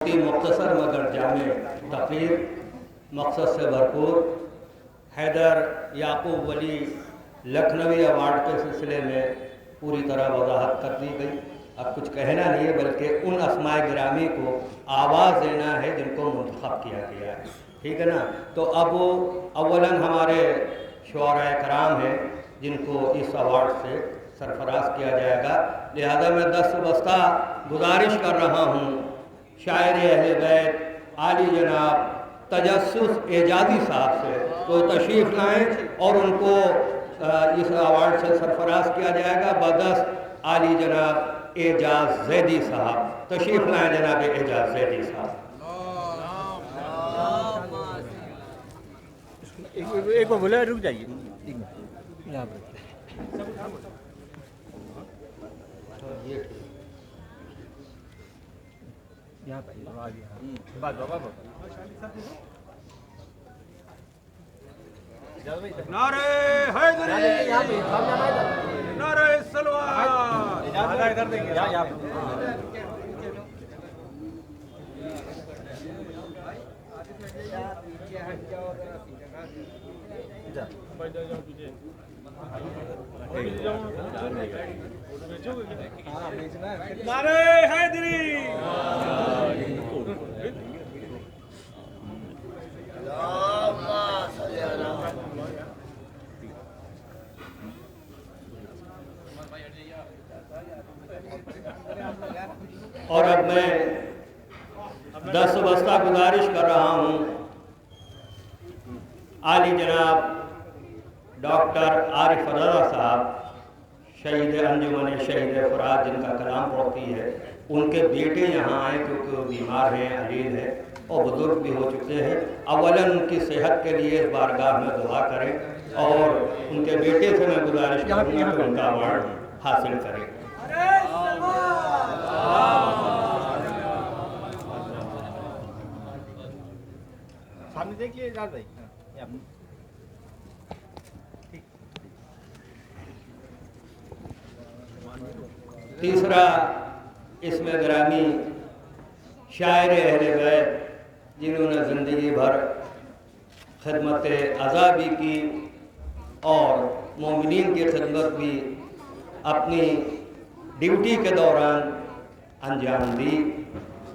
मुख्तसर मगर जामे तकरीर मकसद से भरपूर हैदर याकूब वली लखनवी अवार्ड के सिलसिले में पूरी तरह वजाहत कर दी गई। अब कुछ कहना नहीं है, बल्कि उन अस्माए गिरामी को आवाज़ देना है जिनको मुंतखब किया गया है। ठीक है ना। तो अब वो अव्वलन हमारे शुअराए कराम हैं जिनको इस अवार्ड से सरफराज किया जाएगा। लिहाजा मैं दस्तबस्ता गुजारिश कर रहा हूँ शायर अहले बैत आली जनाब तजस्सुस एजाज़ी साहब से तो तशरीफ़ लाएँ और उनको इस अवार्ड से सरफराज किया जाएगा। बदस्त आली जनाब एजाज़ ज़ैदी साहब तशरीफ़ लाएँ। जनाब एजाज़ ज़ैदी साहब एक बार बोला, रुक जाइए यहाँ पर। यहाँ पर नारे हैदरी, नारे सलवार। इधर देंगे यहाँ नारे हैदरी। और अब मैं दस्तबस्ता गुजारिश कर रहा हूँ आली जनाब डॉक्टर आरिफ रज़ा साहब शहीद अंजुमन शहीद फुरात जिनका कलाम पढ़ती है, उनके बेटे यहाँ आए क्योंकि वो बीमार हैं, अलील है और बुज़ुर्ग भी हो चुके हैं। अवलन उनकी सेहत के लिए इस बारगाह में दुआ करें और उनके बेटे से मैं गुजारिश करूँगा कि उनका अवार्ड हासिल करें। सामने देखिए भाई। तीसरा इसमें ग्रामी शायर अहले बैत जिन्होंने ज़िंदगी भर खिदमत अज़ाबी की और मोमिनीन की खिदमत भी अपनी ड्यूटी के दौरान अंजाम दी।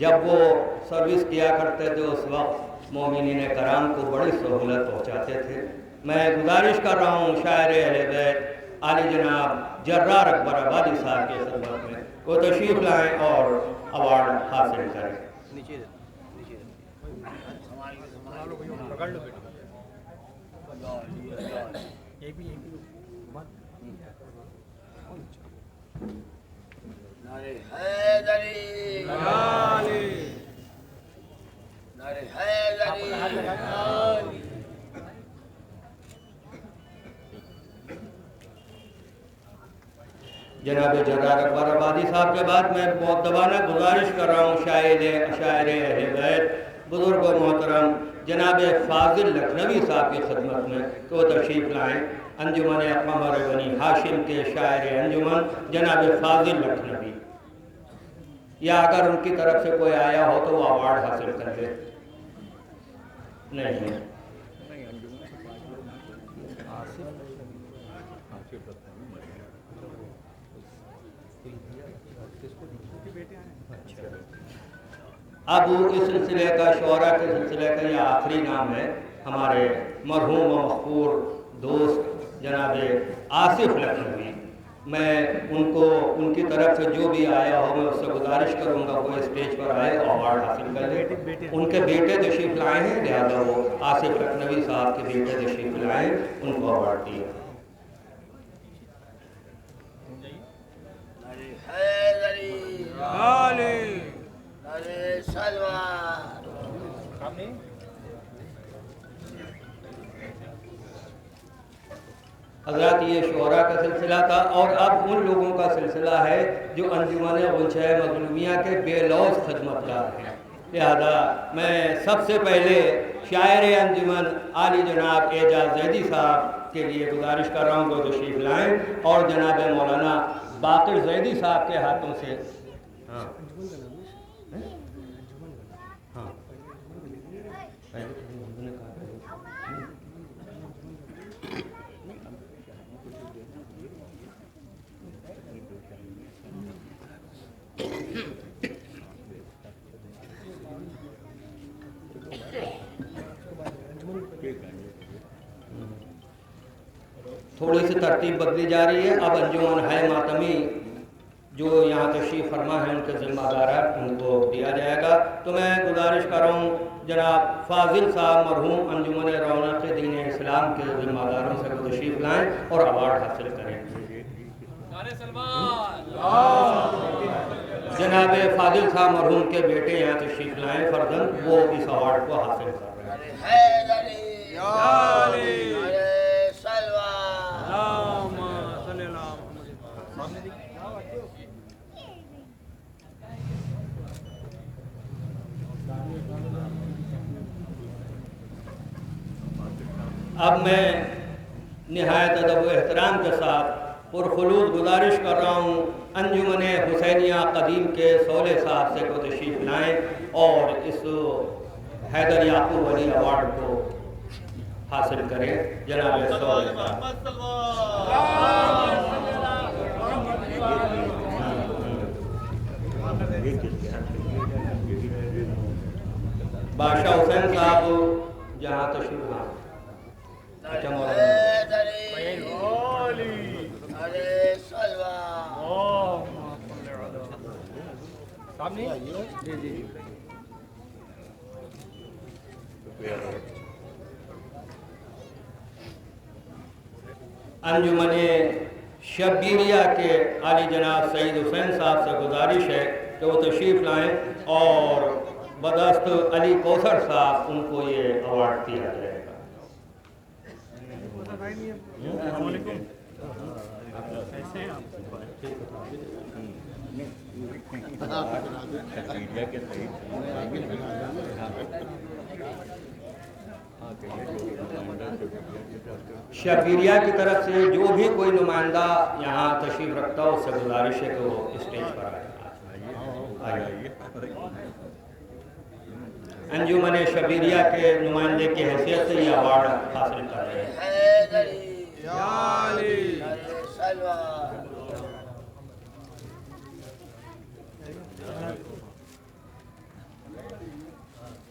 जब वो सर्विस किया करते थे उस वक्त मोमिनीन कराम को बड़ी सहूलत पहुँचाते थे। मैं गुजारिश कर रहा हूँ शायर अहले बैत आली जनाब जर्रार अकबर आबादी साहब के खिदमत में वो तशरीफ़ लाएँ और अवार्ड हासिल करें। नारे हैदरी, नारे हैदरी। जनाब जर्रार अकबर आबादी साहब के बाद मैं मुअद्दबाना गुजारिश कर रहा हूँ शायर अहले बैत बुज़ुर्ग व मोहतरम जनाब फाजिल लखनवी साहब की खिदमत में कि वो तशरीफ़ लाएँ। अंजुमन अक़मर बनी हाशिम के शायर अंजुमन जनाब फाजिल लखनवी, या अगर उनकी तरफ से कोई आया हो तो वो अवार्ड हासिल कर ले। नहीं है अब इस सिलसिले का शुअरा के सिलसिले का यह आखिरी नाम है। हमारे मरहूम व मक़बूल दोस्त जनाब आसिफ लखनवी, मैं उनको उनकी तरफ से जो भी आया हो मैं उससे गुजारिश करूँगा वो स्टेज पर आए और अवार्ड हासिल कर ले। उनके बेटे तशरीफ़ लाए हैं, लिहाजा वो आसिफ लखनवी साहब के बेटे तशरीफ़ लाए, उनको अवार्ड दिया। हज़रात ये शुअरा का सिलसिला था और अब उन लोगों का सिलसिला है जो अंजुमन गुलशय मज़लूमिया के बेलौस खिदमतगार हैं। लिहाजा मैं सबसे पहले शायर अंजुमन आली जनाब एजाज़ ज़ैदी साहब के लिए गुजारिश कर रहा हूँ कि तशरीफ़ लाएँ और जनाब मौलाना बाक़िर ज़ैदी साहब के हाथों से थोड़ी सी तरतीब बदली जा रही है। अब अंजुमन है मातमी जो यहाँ तशरीफ़ फरमा है उनके ज़िम्मेदार उनको दिया जाएगा। तो मैं गुजारिश कर रहा हूँ जनाब फाजिल साहब मरहूम अंजुमन रौनक दीन इस्लाम के ज़िम्मेदारों से वो तशरीफ़ लाएँ और अवार्ड हासिल करें। जनाब फाजिल साहब मरहूम के बेटे यहाँ तशरीफ़ लाएँ फर्जंद, वो इस अवार्ड को हासिल कर रहे हैं। अब मैं निहायत अदब व एहतराम के साथ पुरखुलूस गुजारिश कर रहा हूँ अंजुमन हुसैनिया कदीम के सौले साहब से को तशरीफ़ लाएँ और इस हैदर याकूब अली अवार्ड को हासिल करें। जनाब सौले बादशाह हुसैन साहब जहाँ तशरीफ़ लाएँ। अंजुमन शब्बीरिया के आली जनाब सईद हुसैन साहब से गुजारिश है कि वो तशरीफ़ लाएँ और बदस्त अली कौसर साहब उनको ये अवार्ड दिया जाएगा। शब्बीरिया की तरफ से जो भी कोई नुमाइंदा यहाँ तशरीफ़ रखता हो उससे गुजारिश है कि वो स्टेज पर आए। अंजुमन शब्बीरिया के नुमाइंदे की हैसियत से ये अवार्ड हासिल कर रहे हैं।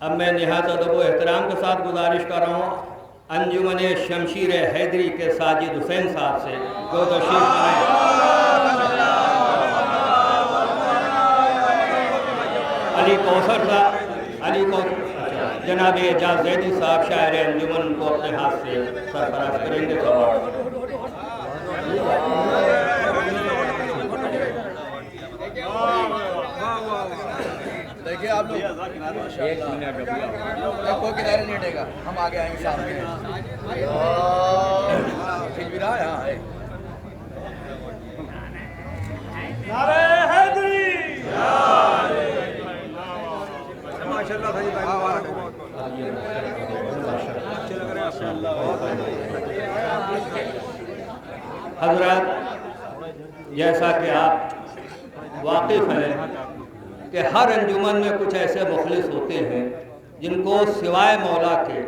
अब मैं निहायत अदब व एहतराम के साथ गुजारिश कर रहा हूँ अंजुमन शमशीर हैदरी के साजिद हुसैन साहब से जो तशरीफ़ लाएँ। अली कौसर साहब जनाब एजाज जैदी साहब शायर अंजुमन को अपने हाथ से सरफराज करेंगे। देखिए आप लोग कोई किनारे नहीं हटेगा, हम आगे आएंगे सामने। ठीक भी रहा है। नारे हैदरी माशाल्लाह भाई हज़रात, जैसा कि आप वाकिफ़ हैं कि हर अंजुमन में कुछ ऐसे मुखलिस होते हैं जिनको सिवाय मौला के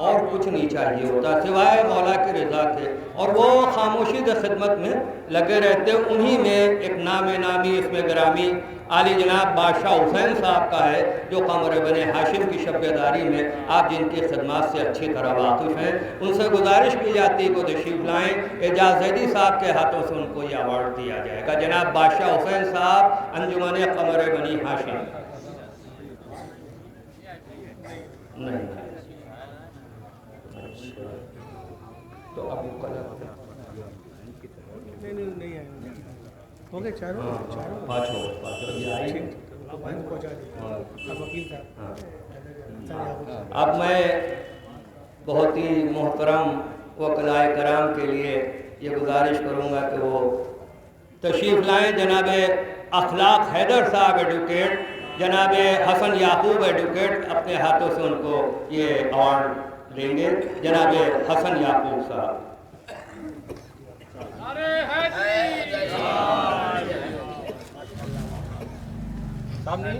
और कुछ नहीं चाहिए होता, सिवाय मौला के रज़ा के, और वो खामोशी से खिदमत में लगे रहते हैं। उन्हीं में एक नामी इसमें ग्रामी आली जनाब बादशाह हुसैन साहब का है जो कमर बने हाशिम की शब्बेदारी में आप जिनकी खिदमत से अच्छी तरह वाकिफ़ हैं। उनसे गुजारिश की जाती है को तशरीफ़ लाएँ। एजाज जैदी साहब के हाथों से उनको ये अवार्ड दिया जाएगा। जनाब बादशाह हुसैन साहब अंजुमन कमर बनी हाशिम। नहीं तो अब नहीं हो गए चारों अब मैं बहुत ही मोहतरम वकलाए कराम के लिए ये गुजारिश करूँगा कि वो तशरीफ़ लाएँ। जनाब अखलाक हैदर साहब एडवोकेट, जनाब हसन याकूब एडवोकेट अपने हाथों से उनको ये अवार्ड देंगे। जनाब हसन याकूब साहब। सामने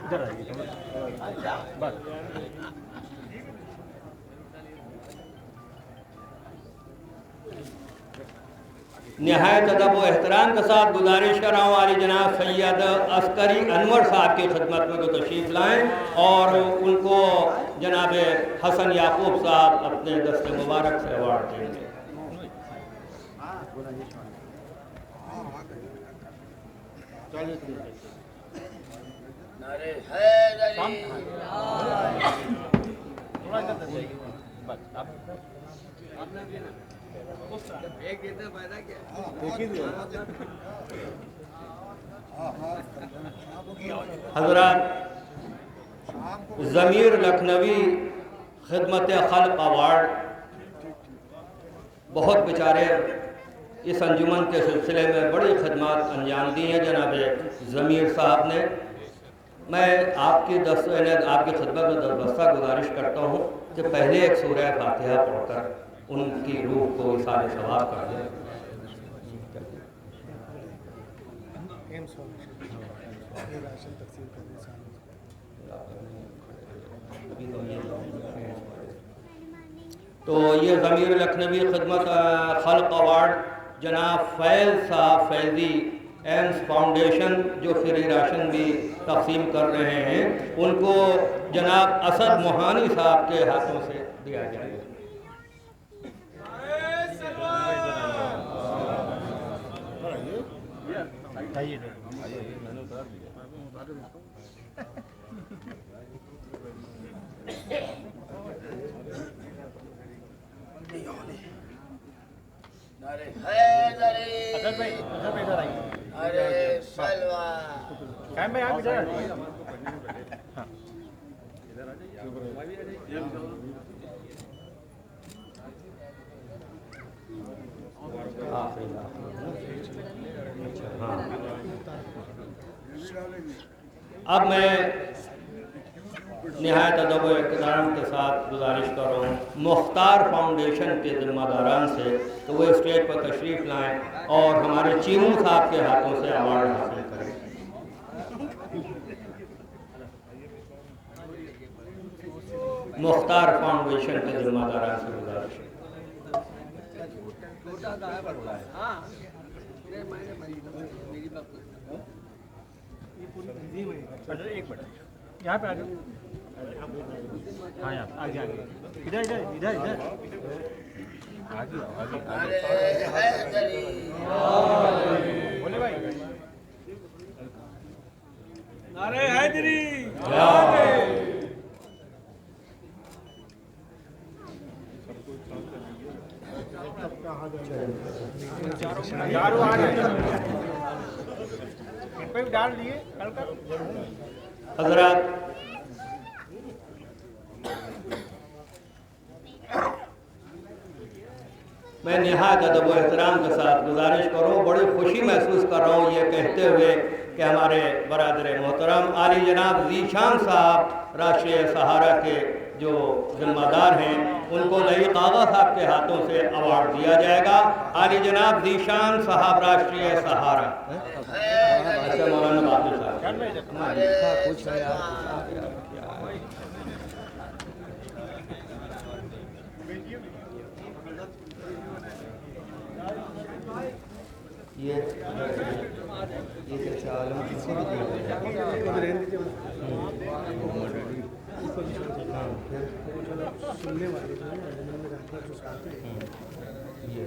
इधर आइए थोड़ा बस। नहायत अदब व एहतराम के साथ गुजारिश कर रहा हूँ वाली जनाब सैयद अस्करी अनवर साहब की खिदमत में को तशरीफ़ लाएँ और उनको जनाब हसन याकूब साहब अपने दस्ते मुबारक से अवार्ड देंगे। नारे हैदरी थोड़ा इधर जाइए बस। आप एक देते फायदा क्या? हज़रात, ज़मीर लखनवी खिदमत खल्क़ अवार्ड बहुत बेचारे इस अंजुमन के सिलसिले में बड़ी खदमात अंजाम दी हैं जनाब ज़मीर साहब ने। मैं आपकी खिदमत में दरबस्ता गुजारिश करता हूँ कि पहले एक सूरह फातिहा पढ़कर उनकी रूह को इसारे सवाब कर दें। तो ये ज़मीर लखनवी खिदमत खल्क़ अवार्ड जनाब फैज़ साहब फैज़ी एम्स फाउंडेशन जो फ्री राशन भी तकसीम कर रहे हैं, उनको जनाब असद मोहानी साहब के हाथों से दिया जाएगा। नारे हैदरी अगर भाई इधर आइए। अरे सलवा कैम भाई आप इधर हाँ अब मैं निहायत अदब व इहतराम के साथ गुजारिश कर रहा हूँ मुख्तार फाउंडेशन के जिम्मेदारान से तो वो स्टेज पर तशरीफ़ लाएं और हमारे चीमू साहब के हाथों से अवार्ड हासिल करें। मुख्तार फाउंडेशन के जिम्मेदारान से गुजारिश। एक मिनट यहाँ पे आ जाओ। हाँ यहाँ आगे आगे इधर इधर इधर इधर आगे आगे अरे हैदरी बोले भाई। नारे हैदरी यार आ गए डाल दिए कल का। हज़रात, मैं निहायत अदब व एहतराम के साथ गुजारिश करूँ, बड़ी खुशी महसूस कर रहा हूँ ये कहते हुए कि हमारे बरादर मोहतरम आली जनाब ज़ीशान साहब राष्ट्रीय सहारा के जो जिम्मेदार हैं, उनको लईक आगा साहब के हाथों से अवार्ड दिया जाएगा। आली जनाब ज़ीशान साहब राष्ट्रीय सहारा। अच्छा मौलाना बाबू साहब कुछ है यार, ये कैसे आलम किसी भी सुनने वाले ये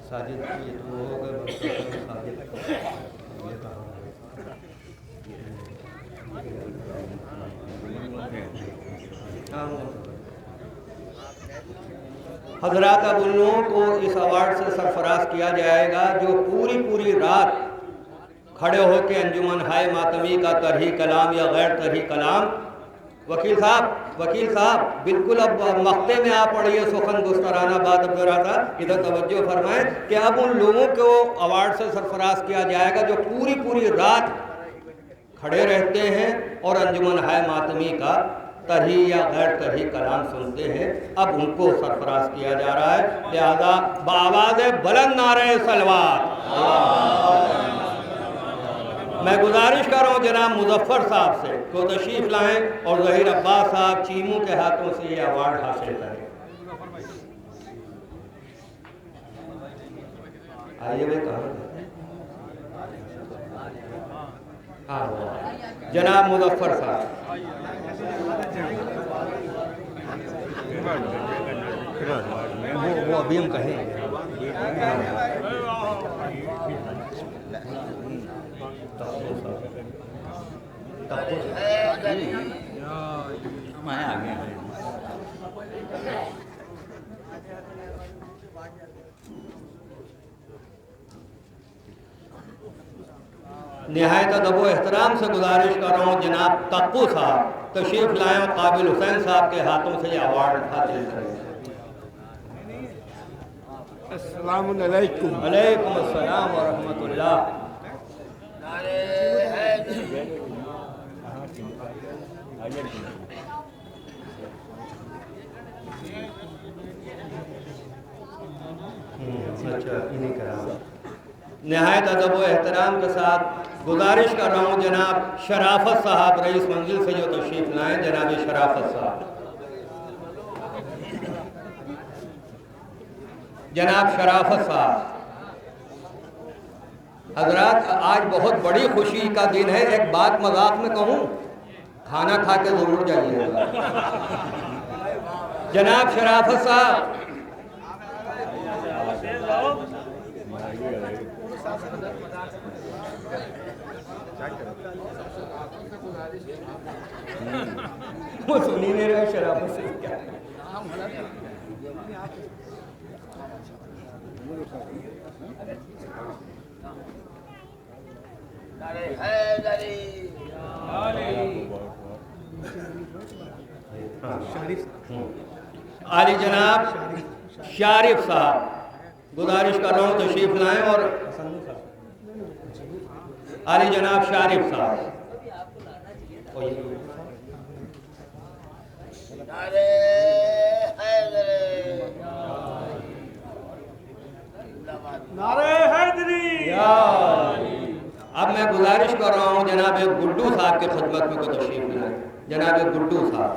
साजिद ये तो वो होगा साजिद ये कहाँ हज़रात, अब उन लोगों को इस अवार्ड से सरफराज किया जाएगा जो पूरी रात खड़े होकर अंजुमन हाय मातमी का तरही कलाम या गैर तरही कलाम। वकील साहब बिल्कुल अब मक्ते में आप पढ़िए सुखन गुस्तराना बात अब रहा था, इधर तवज्जो फरमाएं कि अब उन लोगों को अवार्ड से सरफराज किया जाएगा जो पूरी रात खड़े रहते हैं और अंजुमन हाय मातमी का तरही या गैर तरही कलाम सुनते हैं, अब उनको सरफराज किया जा रहा है। लिहाजा बाआवाज़ बुलंद नारे सलवात मैं गुजारिश कर रहा हूँ जनाब मुजफ्फर साहब से को तशरीफ लाएं और ज़हीर अब्बास साहब चीमू के हाथों से ये अवार्ड हासिल करें। आइए भाई, कहाँ हाँ जनाब मुजफ्फर साहब। वो अभी हम कहेंगे। मैं आ गया। निहायत अदब व एहतराम से गुजारिश कर रहा हूँ जनाब तक्कू साहब तशरीफ लाएं और काबिल हुसैन साहब के हाथों से ये अवार्ड हासिल करें। अस्सलाम वालेकुम। वालेकुम अस्सलाम व रहमतुल्लाह। नारे हैदरी। अच्छा, इन्हीं का निहायत अदब व एहतराम के साथ गुजारिश कर रहा हूँ जनाब शराफत साहब रईस मंजिल से जो तशरीफ लाएं। जनाब शराफत साहब, जनाब शराफत साहब। हजरात, आज बहुत बड़ी खुशी का दिन है। एक बात मजाक में कहूँ, खाना खा के जरूर जाइएगा। जनाब शराफत साहब, वो सुनी नहीं रहे शराफत से क्या। नारे हैदरी। आली जनाब शारिफ साहब गुजारिश कर रहा हूँ तशरीफ लाएं और आली जनाब शारिफ साहब। नारे हैदरी। नारे हैदरी। अब मैं गुजारिश कर रहा हूँ जनाब गुड्डू साहब के खिदमत में को तशरीफ लाएं। जनाब गुड्डू साहब,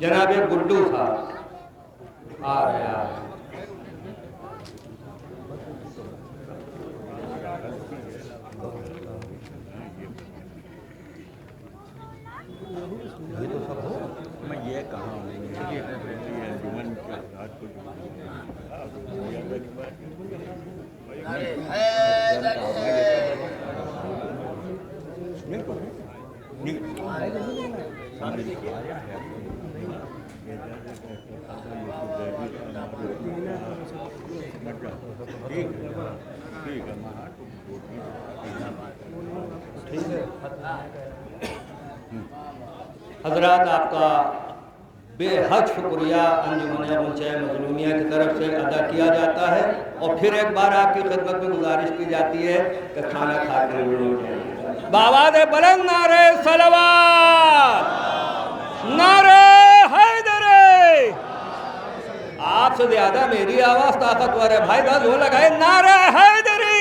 जनाब गुड्डू साहब आ रहे हैं। मैं ये कहा हूँ जुम्मन के रात को नारे हजरात, आपका बेहद शुक्रिया अंजुमन मजलूमिया की तरफ से अदा किया जाता है और फिर एक बार आपकी खिदमत में गुजारिश की जाती है कि खाना खा के बावाद बुलंद नारे सलवात, नारे हैदरी। आपसे ज्यादा मेरी आवाज ताकतवर है भाई, बस वो लगाए नारे हैदरी।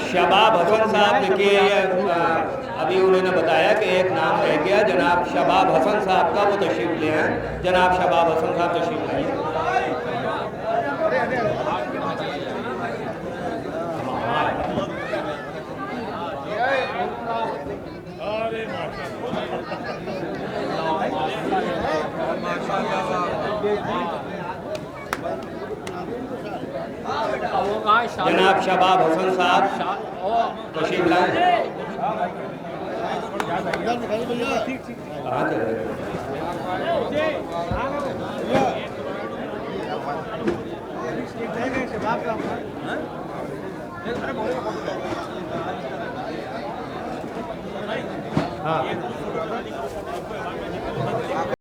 शबाब हसन साहब, देखिए अभी उन्होंने बताया कि एक नाम रह गया, जनाब शबाब हसन साहब का, वो तशरीफ ले आए। जनाब शबाब हसन साहब तशरीफ लाइए। जनाब शबाब हसन साहब तशरीफ लाए। कहाँ चले गए?